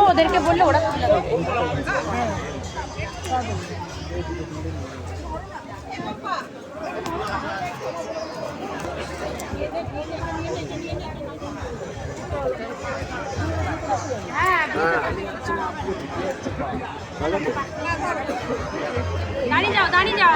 ওদেরকে বললে ওরা তুলে দেবে। দাঁড়িয়ে যাও, দাঁড়িয়ে যাও।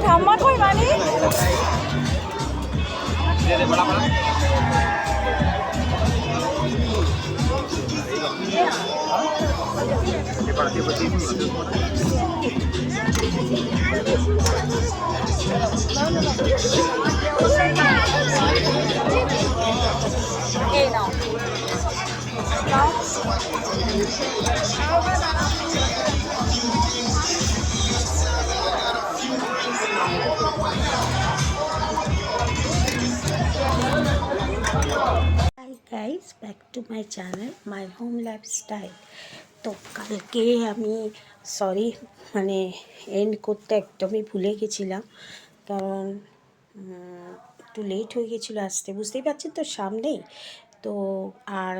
ঠাম্মা কই মানে এই নাও guys, back to my channel my home lifestyle. তো কালকে আমি সরি মানে এন্ড করতে একদমই ভুলে গেছিলাম, কারণ একটু লেট হয়ে গেছিলো আসতে, বুঝতেই পারছেন তো সামনেই তো। আর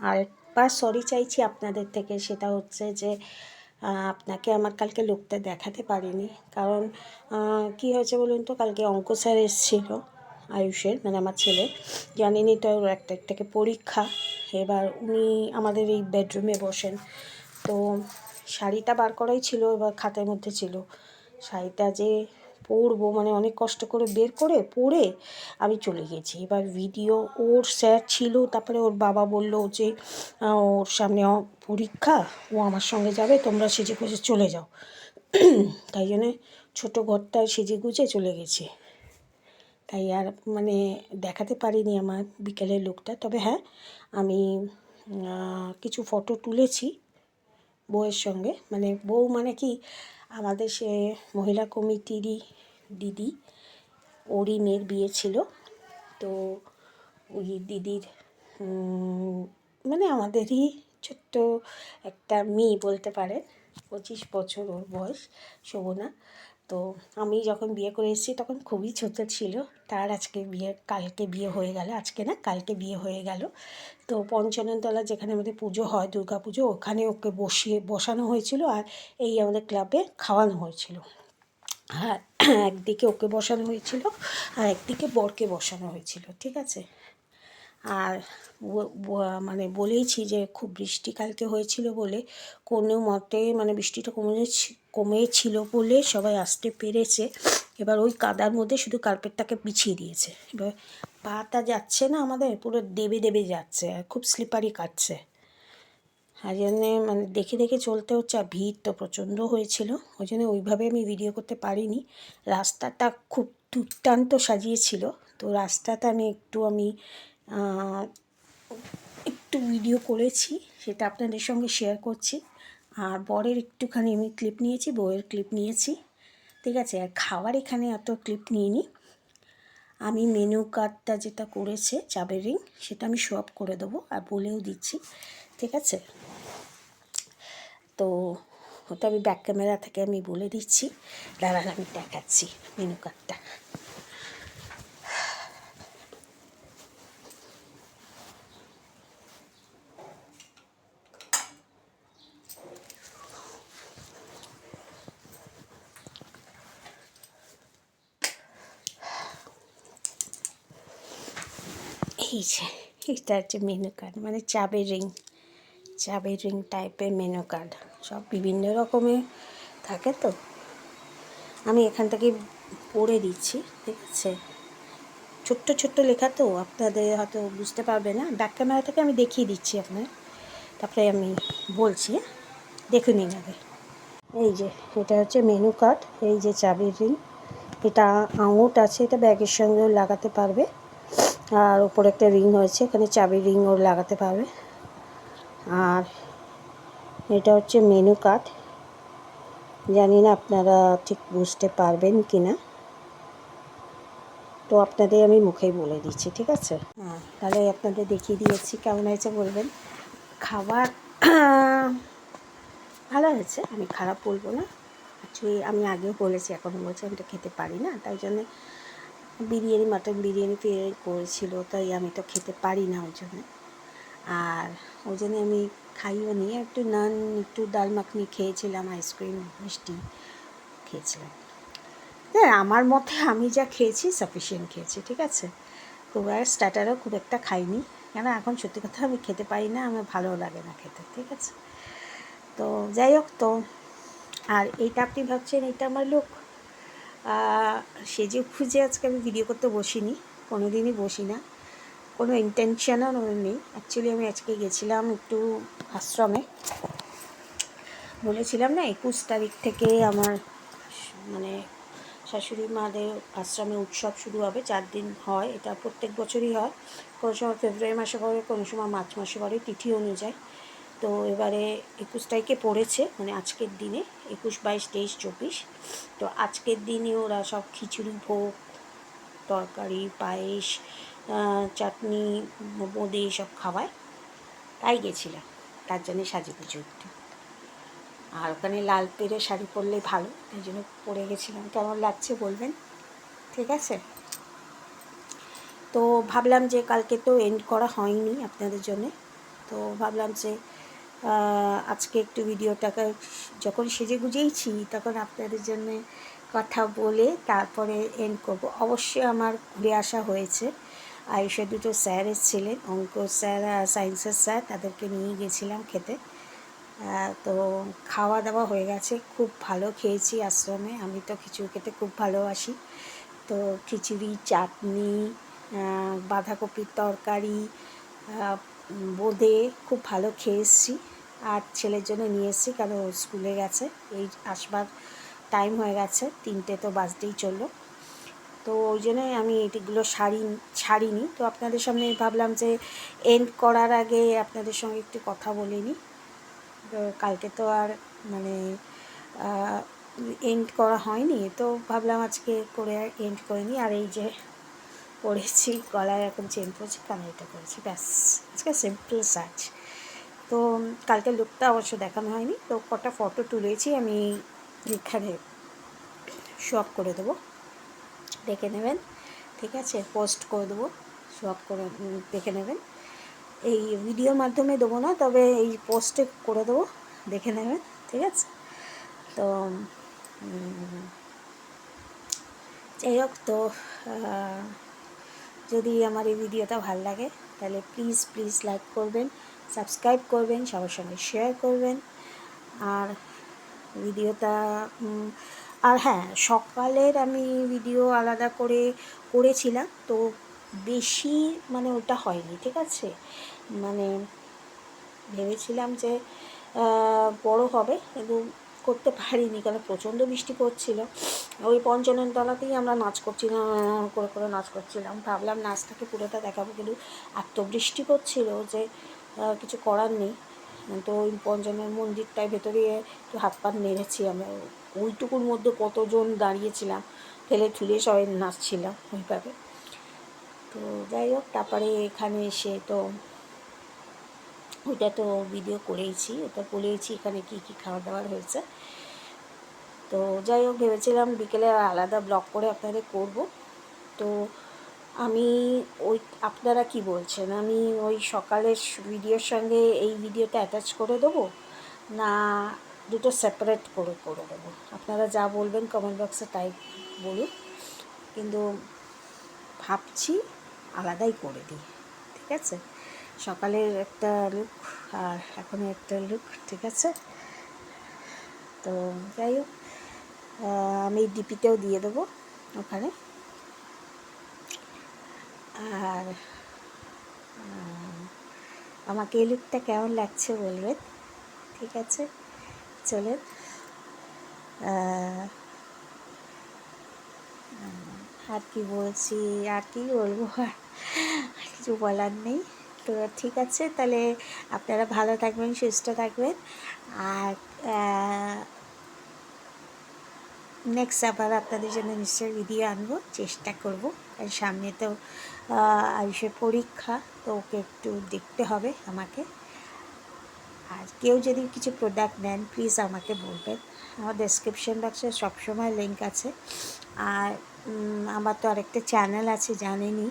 আরেকবার সরি চাইছি আপনাদের থেকে, সেটা হচ্ছে যে আপনাকে আমার কালকে লোকটা দেখাতে পারিনি, কারণ কি হয়েছে বলুন তো, কালকে অঙ্ক স্যার এসেছিলো আয়ুষের, মানে আমার ছেলে, জানেনি তো ওর একটা থেকে পরীক্ষা। এবার উনি আমাদের এই বেডরুমে বসেন, তো শাড়িটা বার করাই ছিল, এবার খাতার মধ্যে ছিল শাড়িটা যে পরবো, মানে অনেক কষ্ট করে বের করে পরে আমি চলে গেছি। এবার ভিডিও ওর স্যার ছিল, তারপরে ওর বাবা বললো যে ওর সামনে পরীক্ষা, ও আমার সঙ্গে যাবে, তোমরা সেজে গুজে চলে যাও। তাই জন্যে ছোটো ঘরটায় সেজে গুজে চলে গেছি, তাই আর মানে দেখাতে পারিনি আমার বিকেলের লুকটা। তবে হ্যাঁ, আমি কিছু ফটো তুলেছি বউয়ের সঙ্গে, মানে বউ মানে কি আমাদের সে মহিলা কমিটিরই দিদি, ওরই মেয়ের বিয়ে ছিল, তো ওই দিদির মানে আমাদেরই ছোট্ট একটা মেয়ে বলতে পারেন, 25 বছর ওর বয়স, শোভনা। তো আমি যখন বিয়ে করে এসেছি তখন খুবই ছোটো ছিল, তার কালকে বিয়ে হয়ে গেল, আজকে না কালকে বিয়ে হয়ে গেল। তো পঞ্চাননতলা যেখানে আমাদের পুজো হয়, দুর্গা পুজো, ওখানে ওকে বসানো হয়েছিল, আর এই আমাদের ক্লাবে খাওয়ানো হয়েছিল। হ্যাঁ, একদিকে ওকে বসানো হয়েছিল আর একদিকে বরকে বসানো হয়েছিল, ঠিক আছে। আর মানে বলেইছি যে খুব বৃষ্টি কালকে হয়েছিল বলে কোনো মতে, মানে বৃষ্টিটা কমেছিল বলে সবাই আসতে পেরেছে। এবার ওই কাদার মধ্যে শুধু কার্পেটটাকে বিছিয়ে দিয়েছে, এবার পাটা যাচ্ছে না আমাদের, পুরো দেবে দেবে যাচ্ছে, আর খুব স্লিপারি কাটছে, আর জন্যে মানে দেখে দেখে চলতে হচ্ছে। আর ভিড় তো প্রচণ্ড হয়েছিল, ওই জন্য ওইভাবে আমি ভিডিও করতে পারিনি। রাস্তাটা খুব দুর্দান্ত সাজিয়েছিল, তো রাস্তাটা আমি একটু ভিডিও করেছি, সেটা আপনাদের সঙ্গে শেয়ার করছি। আর বরের একটুখানি আমি ক্লিপ নিয়েছি, বউয়ের ক্লিপ নিয়েছি, ঠিক আছে। আর খাবার এখানে এত ক্লিপ নিইনি, আমি মেনু কার্ডটা যেটা করেছে চাবের রিং, সেটা আমি শো আপ করে দেবো, আর বলেও দিচ্ছি, ঠিক আছে। তো ওটা আমি ব্যাক ক্যামেরা থেকে আমি বলে দিচ্ছি, দাঁড়ান আমি দেখাচ্ছি মেনু কার্ডটা। এই যে এটা হচ্ছে মেনু কার্ড, মানে চাবের রিং টাইপের মেনু কার্ড। সব বিভিন্ন রকমের থাকে, তো আমি এখান থেকে পড়ে দিচ্ছি, ঠিক আছে। ছোট্ট ছোট্ট লেখা তো আপনাদের হয়তো বুঝতে পারবে না, ব্যাক ক্যামেরা থেকে আমি দেখিয়ে দিচ্ছি আপনার, তারপরে আমি বলছি, দেখে নিন আগে। এই যে এটা হচ্ছে মেনু কার্ড, এই যে চাবির রিং, এটা আঙুট আছে, এটা ব্যাগের সঙ্গেও লাগাতে পারবে, আর ওপরে একটা রিং হয়েছে, এখানে চাবির রিংও লাগাতে পারবে। আর এটা হচ্ছে মেনু কার্ড, জানি না আপনারা ঠিক বুঝতে পারবেন কি না, তো আপনাদের আমি মুখেই বলে দিচ্ছি, ঠিক আছে। তাহলে আপনাদের দেখিয়ে দিয়েছি, কেমন হয়েছে বলবেন। খাবার ভালো হয়েছে, আমি খারাপ বলবো না। অ্যাকচুয়ালি আমি আগেও বলেছি, এখনও বলছি, আমি তো খেতে পারি না, তাই জন্যে বিরিয়ানি, মাটন বিরিয়ানি করেছিল, তাই আমি তো খেতে পারি না ওই জন্যে। আর ওই জন্যে আমি খাইও নি, একটু নান, একটু ডাল মাখনি খেয়েছিলাম, আইসক্রিম, মিষ্টি খেয়েছিলাম। হ্যাঁ, আমার মতে আমি যা খেয়েছি সাফিসিয়েন্ট খেয়েছি, ঠিক আছে। খুব আর স্টার্টারও খুব একটা খাইনি, কেন এখন সত্যি কথা আমি খেতে পারি না, আমার ভালোও লাগে না খেতে, ঠিক আছে। তো যাই হোক, তো আর এইটা আপনি ভাবছেন এইটা আমার লোক, সেজে খুঁজে আজকে আমি ভিডিও করতে বসিনি, কোনো দিনই বসি না, কোনো ইন্টেনশনও নেই। অ্যাকচুয়ালি আমি আজকে গেছিলাম একটু আশ্রমে, বলেছিলাম না 21 তারিখ থেকে আমার মানে শাশুড়ি মাদের আশ্রমে উৎসব শুরু হবে, 4 দিন হয়, এটা প্রত্যেক বছরই হয়, কোনো সময় ফেব্রুয়ারি মাসে করে, কোনো সময় মার্চ মাসে করে, তিথি অনুযায়ী। তো এবারে 21 তারিখে পড়েছে, মানে আজকের দিনে 21, 22, 23, 24। তো আজকের দিনে ওরা সব খিচুড়ি ভোগ, তরকারি, পায়েস, চাটনি, বোঁদে সব খাওয়ায়, তাই গেছিলাম, তার জন্যে সাজুগুজু একটু। আর ওখানে লাল পেরে শাড়ি পরলে ভালো, তাই জন্য পরে গেছিলাম। কেমন লাগছে বলবেন, ঠিক আছে। তো ভাবলাম যে কালকে তো এন্ড করা হয়নি আপনাদের জন্যে, তো ভাবলাম যে আজকে একটু ভিডিওটাকে যখন সেজে গুজেইছি, তখন আপনাদের জন্য কথা বলে তারপরে এন্ড করব। অবশ্যই আমার ঘুরে আসা হয়েছে, আয়ুষে দুটো স্যার এসেছিলেন, অঙ্ক স্যার আর সায়েন্সের স্যার, তাদেরকে নিয়ে গেছিলাম খেতে। তো খাওয়া দাওয়া হয়ে গেছে, খুব ভালো খেয়েছি আশ্রমে, আমি তো খিচুড়ি খেতে খুব ভালোবাসি। তো খিচুড়ি, চাটনি, বাঁধাকপির তরকারি, বোঁদে খুব ভালো খেয়ে এসেছি। আর ছেলের জন্য নিয়ে এসেছি, কারণ স্কুলে গেছে, এই আসবার টাইম হয়ে গেছে, 3টে তো বাজতেই চললো। তো ওই জন্যই আমি এটিগুলো ছাড়িনি। তো আপনাদের সামনে ভাবলাম যে এন্ড করার আগে আপনাদের সঙ্গে একটু কথা বলে নিই। তো কালকে তো আর মানে এন্ড করা হয়নি, তো ভাবলাম আজকে করে এন্ড করে নিই। আর এই যে পরেছি, গলায় এখন চেন পরেছি, কানে এটা করেছি, ব্যাস আজকে সিম্পল সাজ। তো কালকে লুকটা অবশ্য দেখানো হয়নি, তো কটা ফটো তুলেছি, আমি এখানে শপ করে দেবো, দেখে নেবেন, ঠিক আছে, পোস্ট করে দেবো, শপ করে দেখে নেবেন। এই ভিডিওর মাধ্যমে দেবো না, তবে এই পোস্টে করে দেবো, দেখে নেবেন, ঠিক আছে। তো যাই হোক, তো যদি আমার এই ভিডিওটা ভালো লাগে তাহলে প্লিজ লাইক করবেন, সাবস্ক্রাইব করবেন, সবার সঙ্গে শেয়ার করবেন। আর ভিডিওটা আর হ্যাঁ, সকালের আমি ভিডিও আলাদা করে করেছিলাম, তো বেশি মানে ওটা হয়নি, ঠিক আছে। মানে ভেবেছিলাম যে বড় হবে, কিন্তু করতে পারিনি, কারণ প্রচণ্ড বৃষ্টি পড়ছিল। ওই পঞ্চানন তলাতেই আমরা নাচ করছিলাম, করে নাচ করছিলাম, ভাবলাম নাচটাকে পুরোটা দেখাবো, কিন্তু এত বৃষ্টি পড়ছিল যে কিছু করার নেই। তো ওই পঞ্চানন মন্দিরটায় ভেতরে একটু হাত পা নেড়েছি আমরা, ওইটুকুর মধ্যে কতজন দাঁড়িয়েছিলাম, ঠেলে ঠুলে সবাই নাচছিলাম ওইভাবে। তো যাই হোক, তারপরে এখানে এসে তো ওইটা তো ভিডিও করেইছি, ওটা বলেইছি এখানে কী কী খাওয়া দাওয়ার হয়েছে। তো যাই হোক, ভেবেছিলাম বিকেলে আলাদা ব্লগ করে আপনাদের করব। তো আমি ওই, আপনারা কি বলছেন, আমি ওই সকালের ভিডিওর সঙ্গে এই ভিডিওটা অ্যাটাচ করে দেবো, না দুটো সেপারেট করে দেবো? আপনারা যা বলবেন কমেন্ট বক্সে তাই বলুন, কিন্তু ভাবছি আলাদাই করে দিই, ঠিক আছে। সকালের একটা লুক আর এখনের একটা লুক, ঠিক আছে? তো যাই হোক, আমি ডিপিতেও দিয়ে দেবো ওখানে। আর আমাকে এই লুকটা কেমন লাগছে বলবেন, ঠিক আছে? চলেন, আর কি বলছি, আর কি বলবো, আর কিছু বলার নেই। তো ঠিক আছে, তাহলে আপনারা ভালো থাকবেন, সুস্থ থাকবেন। আর নেক্সট আবার আপনাদের জন্য নিশ্চয়ই ভিডিও আনবো, চেষ্টা করব। আর সামনে তো আয়ুষের পরীক্ষা, তো ওকে একটু দেখতে হবে আমাকে। আর কেউ যদি কিছু প্রোডাক্ট নেন প্লিজ আমাকে বলবেন, আমার ডেসক্রিপশন বক্সে সবসময় লিঙ্ক আছে। আর আমার তো আরেকটা চ্যানেল আছে জানেনই,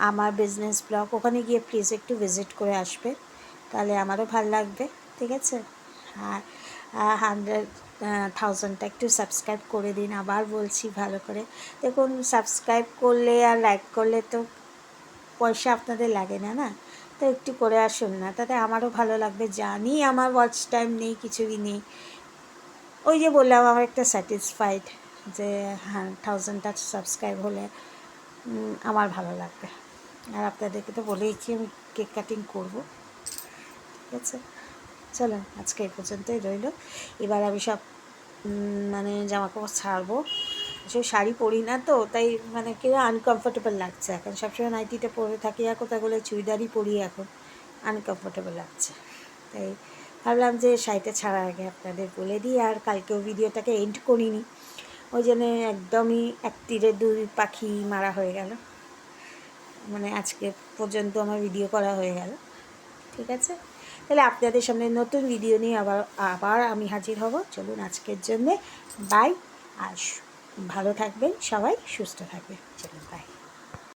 আমার বিজনেস ব্লগ, ওখানে গিয়ে প্লিজ একটু ভিজিট করে আসবে, তাহলে আমারও ভালো লাগবে, ঠিক আছে? আর 100,000টা একটু সাবস্ক্রাইব করে দিন, আবার বলছি ভালো করে। দেখুন, সাবস্ক্রাইব করলে আর লাইক করলে তো পয়সা আপনাদের লাগে না, না? তো একটু করে আসুন না, তাতে আমারও ভালো লাগবে। জানি আমার ওয়াচ টাইম নেই, কিছুই নেই, ওই যে বললাম আমার একটা স্যাটিসফাইড যে 1,000টা সাবস্ক্রাইব হলে আমার ভালো লাগবে। আর আপনাদেরকে তো বলেইছি আমি কেক কাটিং করব, ঠিক আছে? চলুন, আজকে এই পর্যন্তই রইল। এবার আমি সব মানে জামাকাপড় ছাড়বো। আসলে শাড়ি পরি না তো, তাই মানে কেউ আনকমফোর্টেবল লাগছে এখন। সবসময় নাইটিটা পরে থাকি, আর কোথাও গেলে চুড়িদারই পরি, এখন আনকমফোর্টেবল লাগছে। তাই ভাবলাম যে শাড়িটা ছাড়ার আগে আপনাদের বলে দিই। আর কালকেও ভিডিওটাকে এন্ড করিনি, ওই জন্য একদমই এক তীরে দুই পাখি মারা হয়ে গেল, মানে আজকে পর্যন্ত আমার ভিডিও করা হয়ে গেল, ঠিক আছে? তাহলে আপনাদের সামনে নতুন ভিডিও নিয়ে আবার আমি হাজির হব। চলুন, আজকের জন্যে বাই। আর ভালো থাকবেন সবাই, সুস্থ থাকবেন। চলুন, বাই।